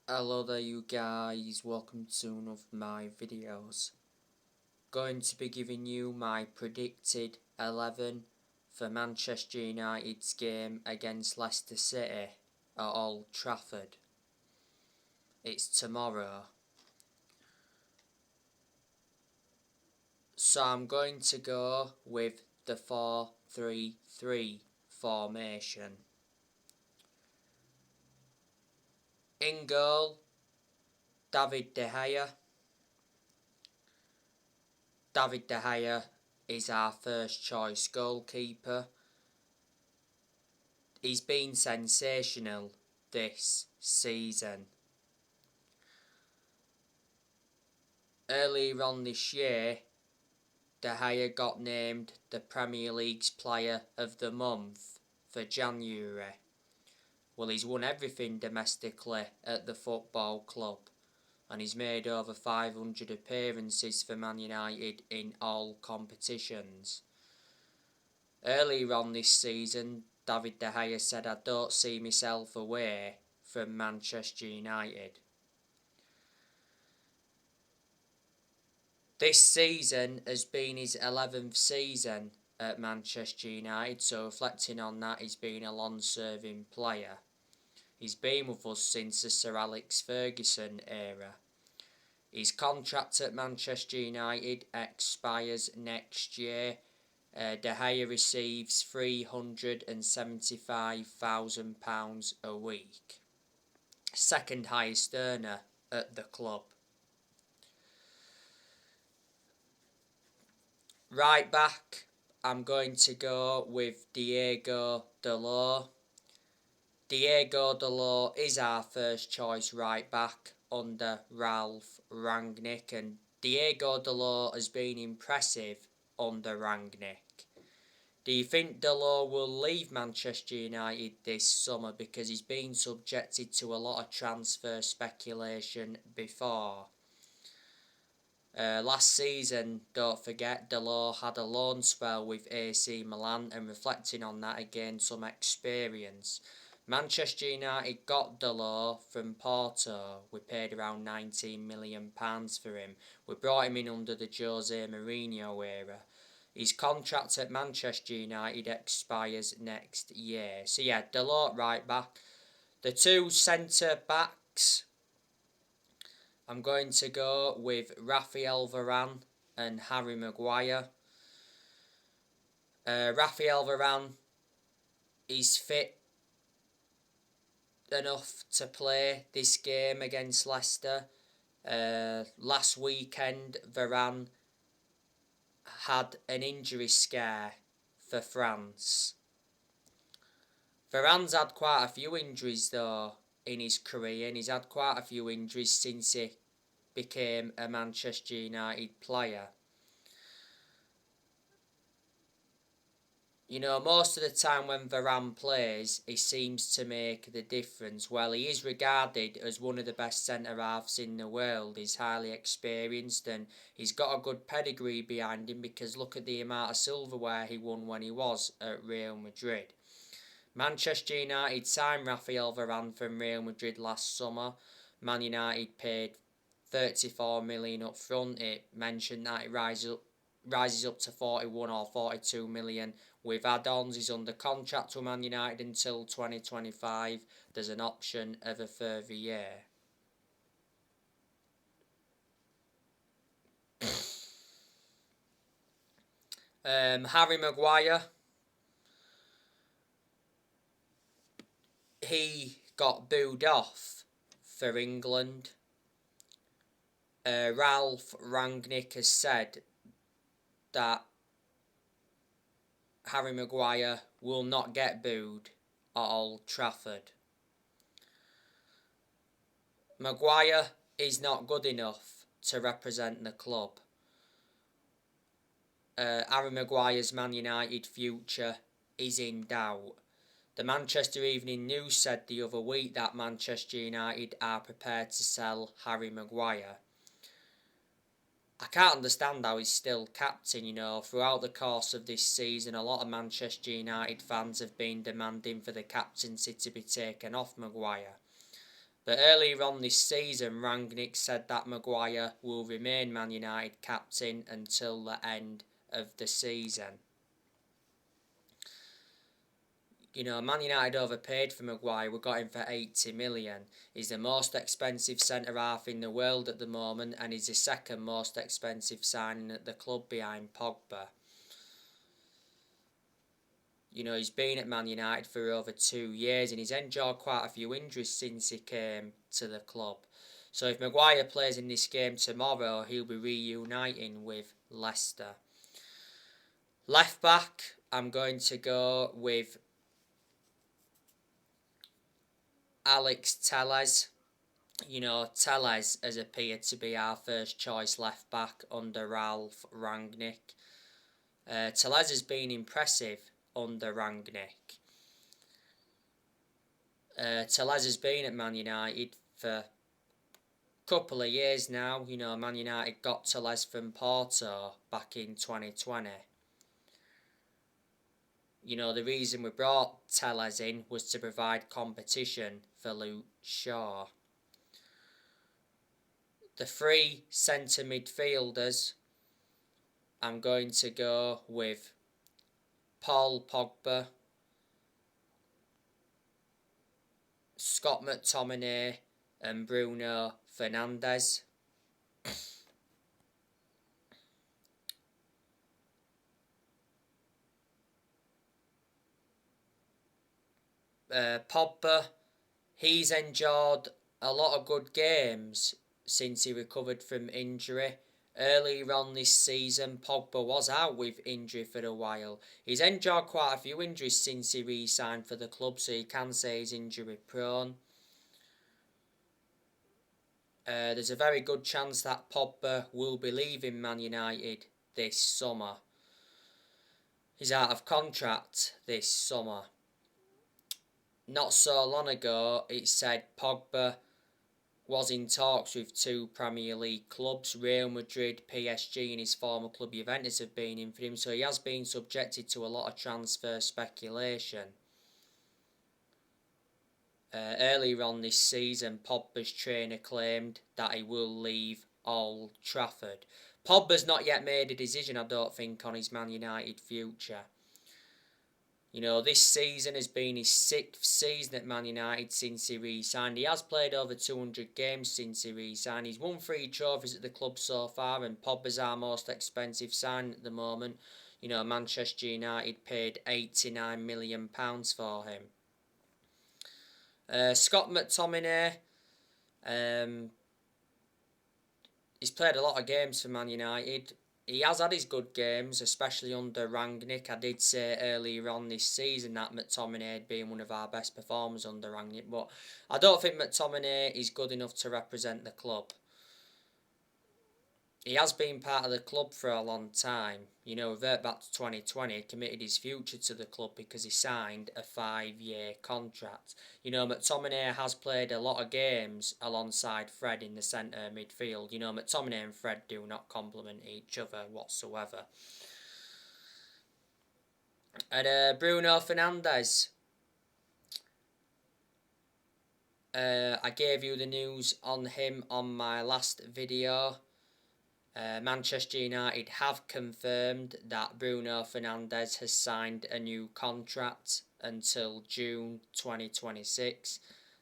Hello there you guys, welcome to one of my videos. Going to be giving you my predicted 11 for Manchester United's game against Leicester City at Old Trafford. It's tomorrow. So I'm going to go with the 4-3-3 formation. In goal, David De Gea. David De Gea is our first choice goalkeeper. He's been sensational this season. Earlier on this year, De Gea got named the Premier League's Player of the Month for January. Well, he's won everything domestically at the football club, and he's made over 500 appearances for Man United in all competitions. Earlier on this season, David De Gea said, "I don't see myself away from Manchester United." This season has been his 11th season at Manchester United, so reflecting on that, he's been a long-serving player. He's been with us since the Sir Alex Ferguson era. His contract at Manchester United expires next year. De Gea receives £375,000 a week. Second highest earner at the club. Right back, I'm going to go with Diogo Dalot. Diogo Dalot is our first choice right back under Ralph Rangnick, and Diogo Dalot has been impressive under Rangnick. Do you think Dalot will leave Manchester United this summer, because he's been subjected to a lot of transfer speculation before? Last season, don't forget, Dalot had a loan spell with AC Milan, and reflecting on that, again, some experience. Manchester United got Dalot from Porto. We paid around £19 million for him. We brought him in under the Jose Mourinho era. His contract at Manchester United expires next year. So yeah, Dalot right back. The two centre backs, I'm going to go with Rafael Varan and Harry Maguire. Rafael Varan is fit enough to play this game against Leicester. Last weekend, Varan had an injury scare for France. Varan's had quite a few injuries though in his career, and he's had quite a few injuries since he became a Manchester United player. You know, most of the time when Varan plays, he seems to make the difference. Well, he is regarded as one of the best centre-halves in the world. He's highly experienced, and he's got a good pedigree behind him, because look at the amount of silverware he won when he was at Real Madrid. Manchester United signed Rafael Varan from Real Madrid last summer. Man United paid $34 million up front. It mentioned that it rises up to 41 or 42 million with add-ons. He's under contract with Man United until 2025. There's an option of a further year. Harry Maguire, he got booed off for England. Ralph Rangnick has said that Harry Maguire will not get booed at Old Trafford. Maguire is not good enough to represent the club. Harry Maguire's Man United future is in doubt. The Manchester Evening News said the other week that Manchester United are prepared to sell Harry Maguire. I can't understand how he's still captain. You know, throughout the course of this season, a lot of Manchester United fans have been demanding for the captaincy to be taken off Maguire. But earlier on this season, Rangnick said that Maguire will remain Man United captain until the end of the season. You know, Man United overpaid for Maguire. We got him for 80 million. He's the most expensive centre-half in the world at the moment, and he's the second most expensive signing at the club behind Pogba. You know, he's been at Man United for over 2 years, and he's endured quite a few injuries since he came to the club. So if Maguire plays in this game tomorrow, he'll be reuniting with Leicester. Left back, I'm going to go with Alex Telles. You know, Telles has appeared to be our first choice left back under Ralph Rangnick. Telles has been impressive under Rangnick. Telles has been at Man United for a couple of years now. You know, Man United got Telles from Porto back in 2020. You know, the reason we brought Telles in was to provide competition for Luke Shaw. The three centre midfielders, I'm going to go with Paul Pogba, Scott McTominay and Bruno Fernandez. Pogba, he's endured a lot of good games since he recovered from injury. Earlier on this season, Pogba was out with injury for a while. He's endured quite a few injuries since he re-signed for the club, so you can say he's injury prone. There's a very good chance that Pogba will be leaving Man United this summer. He's out of contract this summer. Not so long ago, it said Pogba was in talks with 2 Premier League clubs. Real Madrid, PSG and his former club Juventus have been in for him, so he has been subjected to a lot of transfer speculation. Earlier on this season, Pogba's trainer claimed that he will leave Old Trafford. Pogba's not yet made a decision, I don't think, on his Man United future. You know, this season has been his 6th season at Man United since he re-signed. He has played over 200 games since he re-signed. He's won 3 trophies at the club so far, and Pogba's our most expensive sign at the moment. You know, Manchester United paid £89 million for him. Scott McTominay, he's played a lot of games for Man United. He has had his good games, especially under Rangnick. I did say earlier on this season that McTominay had been one of our best performers under Rangnick, but I don't think McTominay is good enough to represent the club. He has been part of the club for a long time. You know, revert back to 2020, he committed his future to the club because he signed a 5-year contract. You know, McTominay has played a lot of games alongside Fred in the centre midfield. You know, McTominay and Fred do not complement each other whatsoever. And Bruno Fernandez. I gave you the news on him on my last video. Manchester United have confirmed that Bruno Fernandez has signed a new contract until June 2026.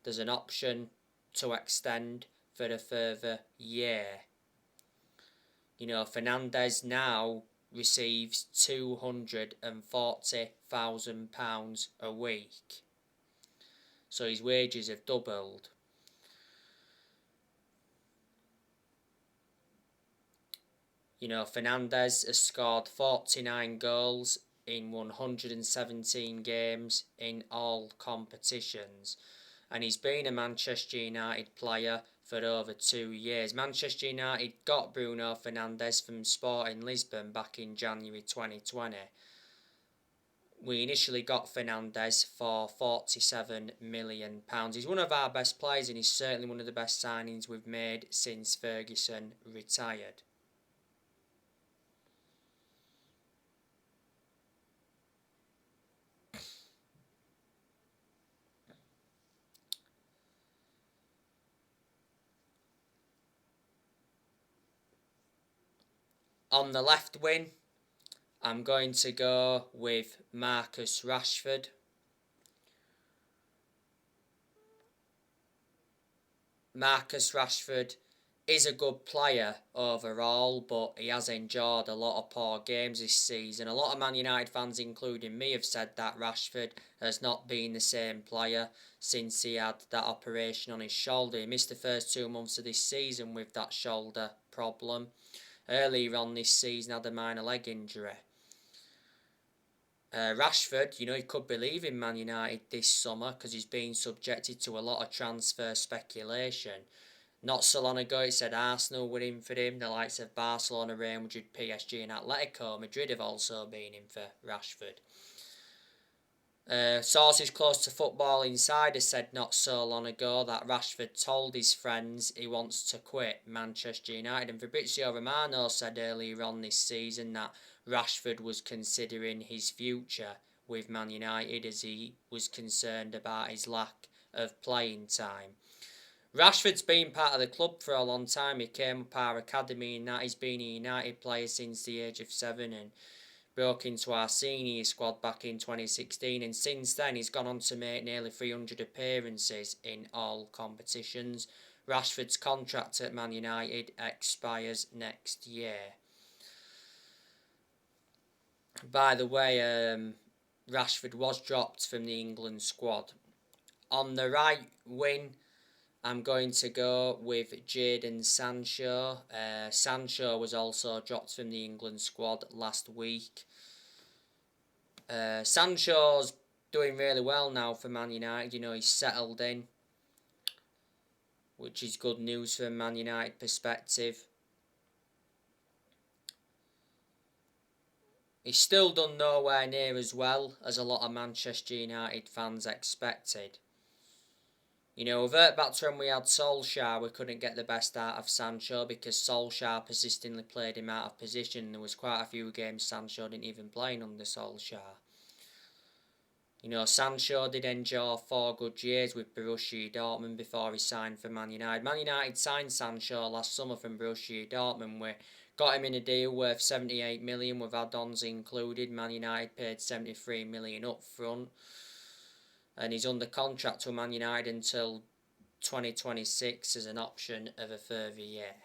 There's an option to extend for a further year. You know, Fernandez now receives £240,000 a week. So his wages have doubled. You know, Fernandez has scored 49 goals in 117 games in all competitions. And he's been a Manchester United player for over 2 years. Manchester United got Bruno Fernandez from Sporting Lisbon back in January 2020. We initially got Fernandez for £47 million. He's one of our best players, and he's certainly one of the best signings we've made since Ferguson retired. On the left wing, I'm going to go with Marcus Rashford. Marcus Rashford is a good player overall, but he has endured a lot of poor games this season. A lot of Man United fans, including me, have said that Rashford has not been the same player since he had that operation on his shoulder. He missed the first 2 months of this season with that shoulder problem. Earlier on this season, had a minor leg injury. Rashford, he could be leaving Man United this summer because he's been subjected to a lot of transfer speculation. Not so long ago, it said Arsenal were in for him. The likes of Barcelona, Real Madrid, PSG and Atletico Madrid have also been in for Rashford. Sources close to Football Insider said not so long ago that Rashford told his friends he wants to quit Manchester United. And Fabrizio Romano said earlier on this season that Rashford was considering his future with Man United as he was concerned about his lack of playing time. Rashford's been part of the club for a long time. He came up our academy and that he's been a United player since the age of 7 and broke into our senior squad back in 2016, and since then he's gone on to make nearly 300 appearances in all competitions. Rashford's contract at Man United expires next year. By the way, Rashford was dropped from the England squad. On the right wing, I'm going to go with Jadon Sancho. Sancho was also dropped from the England squad last week. Sancho's doing really well now for Man United. He's settled in, which is good news from a Man United perspective. He's still done nowhere near as well as a lot of Manchester United fans expected. Revert back to when we had Solskjaer, we couldn't get the best out of Sancho because Solskjaer persistently played him out of position. There was quite a few games Sancho didn't even play under Solskjaer. Sancho did endure 4 good years with Borussia Dortmund before he signed for Man United. Man United signed Sancho last summer from Borussia Dortmund. We got him in a deal worth 78 million with add-ons included. Man United paid 73 million up front. And he's under contract to Man United until 2026 as an option of a further year.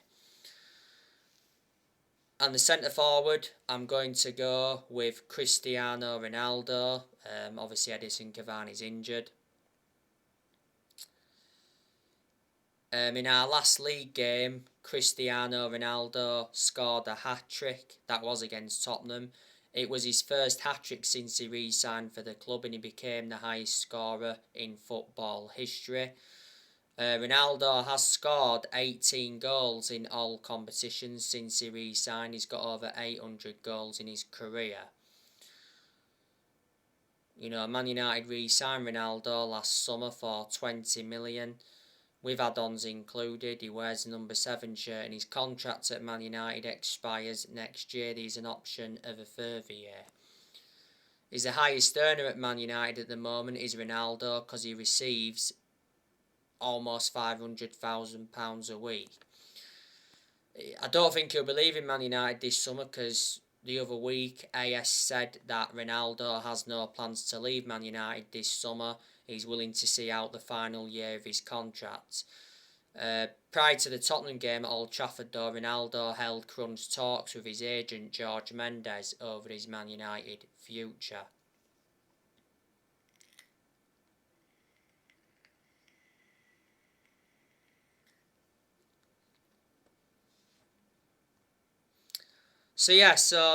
And the centre forward, I'm going to go with Cristiano Ronaldo. Obviously, Edison Cavani's injured. In our last league game, Cristiano Ronaldo scored a hat-trick. That was against Tottenham. It was his first hat-trick since he re-signed for the club and he became the highest scorer in football history. Ronaldo has scored 18 goals in all competitions since he re-signed. He's got over 800 goals in his career. Man United re-signed Ronaldo last summer for 20 million. With add-ons included, he wears the number 7 shirt and his contract at Man United expires next year. There's an option of a further year. He's the highest earner at Man United at the moment is Ronaldo because he receives almost £500,000 a week. I don't think he'll be leaving Man United this summer because the other week AS said that Ronaldo has no plans to leave Man United this summer. He's willing to see out the final year of his contract. Prior to the Tottenham game at Old Trafford, though, Ronaldo held crunch talks with his agent George Mendes over his Man United future. So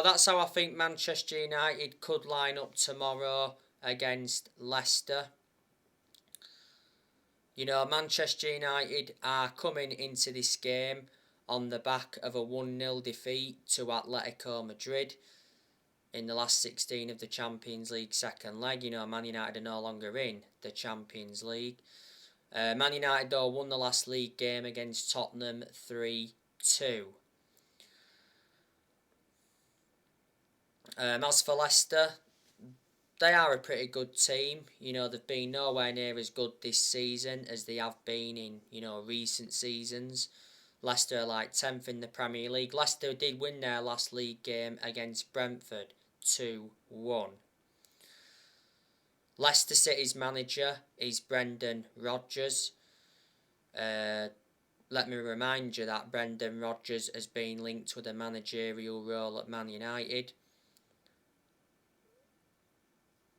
that's how I think Manchester United could line up tomorrow against Leicester. Manchester United are coming into this game on the back of a 1-0 defeat to Atletico Madrid in the last 16 of the Champions League second leg. Man United are no longer in the Champions League. Man United, though, won the last league game against Tottenham 3-2. As for Leicester, they are a pretty good team. They've been nowhere near as good this season as they have been in, recent seasons. Leicester are like 10th in the Premier League. Leicester did win their last league game against Brentford 2-1. Leicester City's manager is Brendan Rodgers. Let me remind you that Brendan Rodgers has been linked with a managerial role at Man United.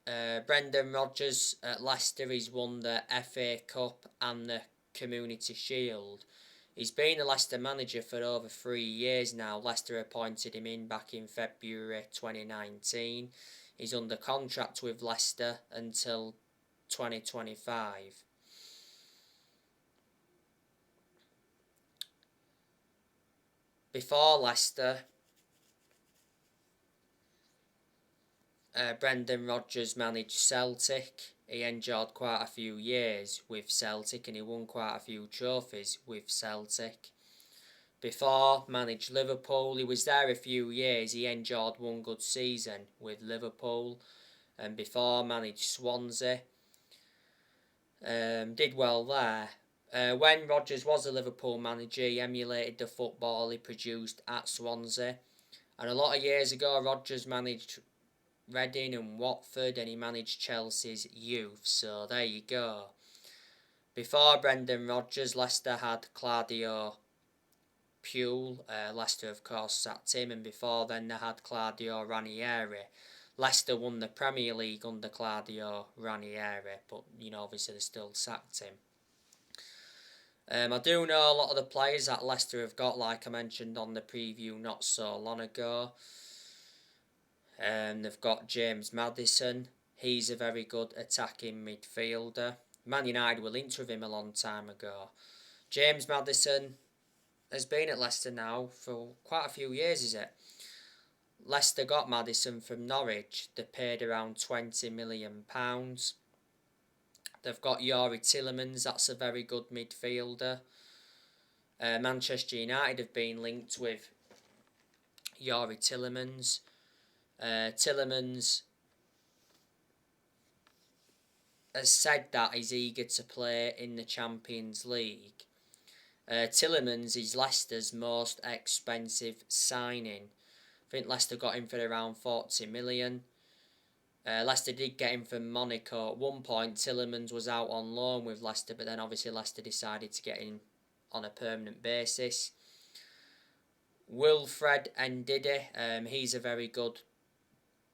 Brendan Rodgers at Leicester, he's won the FA Cup and the Community Shield. He's been a Leicester manager for over 3 years now. Leicester appointed him in back in February 2019. He's under contract with Leicester until 2025. Before Leicester, Brendan Rodgers managed Celtic. He enjoyed quite a few years with Celtic and he won quite a few trophies with Celtic. Before, managed Liverpool. He was there a few years. He enjoyed one good season with Liverpool. And before, managed Swansea. Did well there. When Rodgers was a Liverpool manager, he emulated the football he produced at Swansea. And a lot of years ago, Rodgers managed Reading and Watford, and he managed Chelsea's youth. So there you go. Before Brendan Rodgers, Leicester had Claudio Puel. Leicester, of course, sacked him, and before then they had Claudio Ranieri. Leicester won the Premier League under Claudio Ranieri, but obviously they still sacked him. I do know a lot of the players that Leicester have got, like I mentioned on the preview not so long ago. They've got James Maddison. He's a very good attacking midfielder. Man United were linked with him a long time ago. James Maddison has been at Leicester now for quite a few years, is it? Leicester got Maddison from Norwich. They paid around £20 million. They've got Youri Tielemans, that's a very good midfielder. Manchester United have been linked with Youri Tielemans. Tielemans has said that he's eager to play in the Champions League. Tielemans is Leicester's most expensive signing. I think Leicester got him for around 40 million. Leicester did get him from Monaco at one point. Tielemans was out on loan with Leicester, but then obviously Leicester decided to get him on a permanent basis. Wilfred Ndidi, he's a very good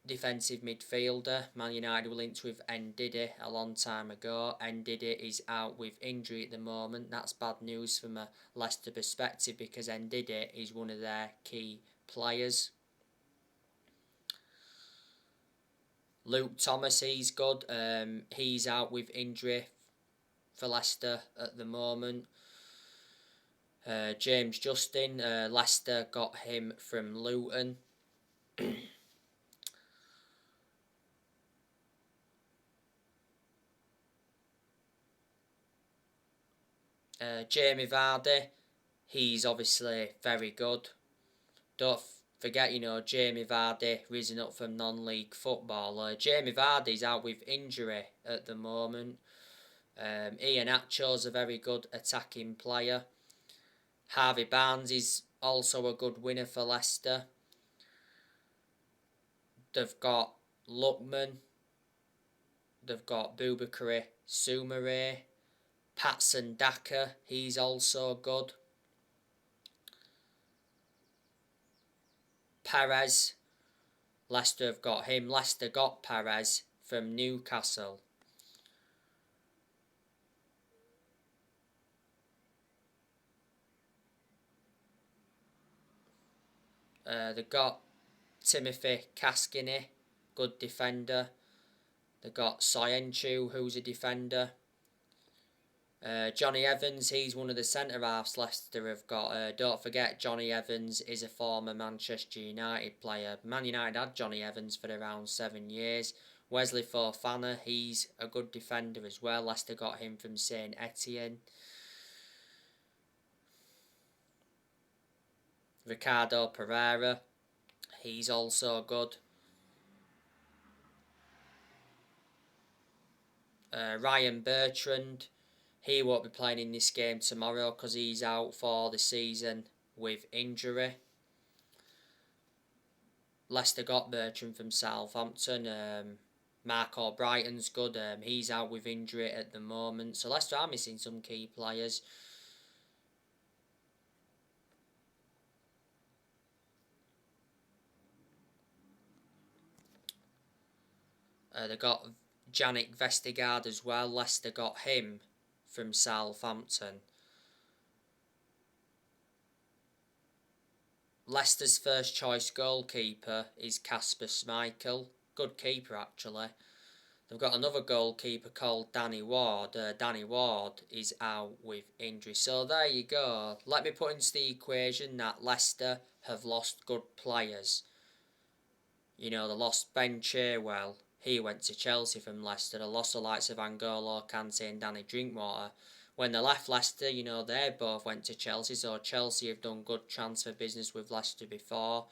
defensive midfielder. Man United were linked with Ndidi a long time ago. Ndidi is out with injury at the moment. That's bad news from a Leicester perspective because Ndidi is one of their key players. Luke Thomas, he's good. He's out with injury for Leicester at the moment. James Justin, Leicester got him from Luton. Jamie Vardy, he's obviously very good. Don't forget, Jamie Vardy risen up from non-league football. Jamie Vardy's out with injury at the moment. Iheanacho's a very good attacking player. Harvey Barnes is also a good winner for Leicester. They've got Lookman. They've got Boubakary Soumaré. Patson Daka, he's also good. Perez, Leicester have got him. Leicester got Perez from Newcastle. They've got Timothy Kaskinen, good defender. They've got Soyuncu, who's a defender. Johnny Evans, he's one of the centre-halves Leicester have got. Don't forget, Johnny Evans is a former Manchester United player. Man United had Johnny Evans for around 7 years. Wesley Fofana, he's a good defender as well. Leicester got him from Saint Etienne. Ricardo Pereira, he's also good. Ryan Bertrand, He won't be playing in this game tomorrow because he's out for the season with injury. Leicester got Bertrand from Southampton. Mark O'Brien's good. He's out with injury at the moment. So Leicester are missing some key players. They got Jannik Vestergaard as well. Leicester got him from Southampton. Leicester's first choice goalkeeper is Kasper Schmeichel. Good keeper actually. They've got another goalkeeper called Danny Ward. Danny Ward is out with injury. So there you go. Let me put into the equation that Leicester have lost good players. You know, they lost Ben Chilwell. He went to Chelsea from Leicester. They lost the likes of N'Golo Kante and Danny Drinkwater. When they left Leicester, you know, they both went to Chelsea. So Chelsea have done good transfer business with Leicester before.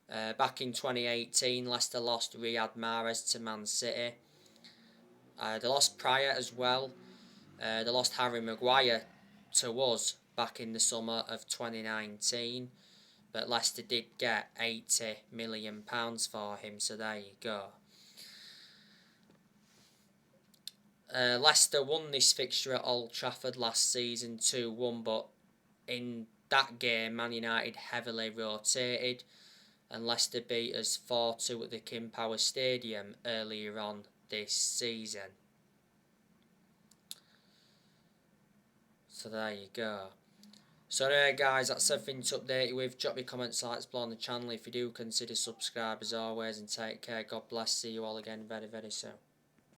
Back in 2018, Leicester lost Riyad Mahrez to Man City. They lost Pryor as well. They lost Harry Maguire to us back in the summer of 2019. But Leicester did get £80 million for him, so there you go. Leicester won this fixture at Old Trafford last season 2-1, but in that game Man United heavily rotated and Leicester beat us 4-2 at the King Power Stadium earlier on this season. So there you go. So anyway guys, that's everything to update you with. Drop your comments, likes below on the channel if you do. Consider subscribe as always, and take care. God bless. See you all again very, very soon.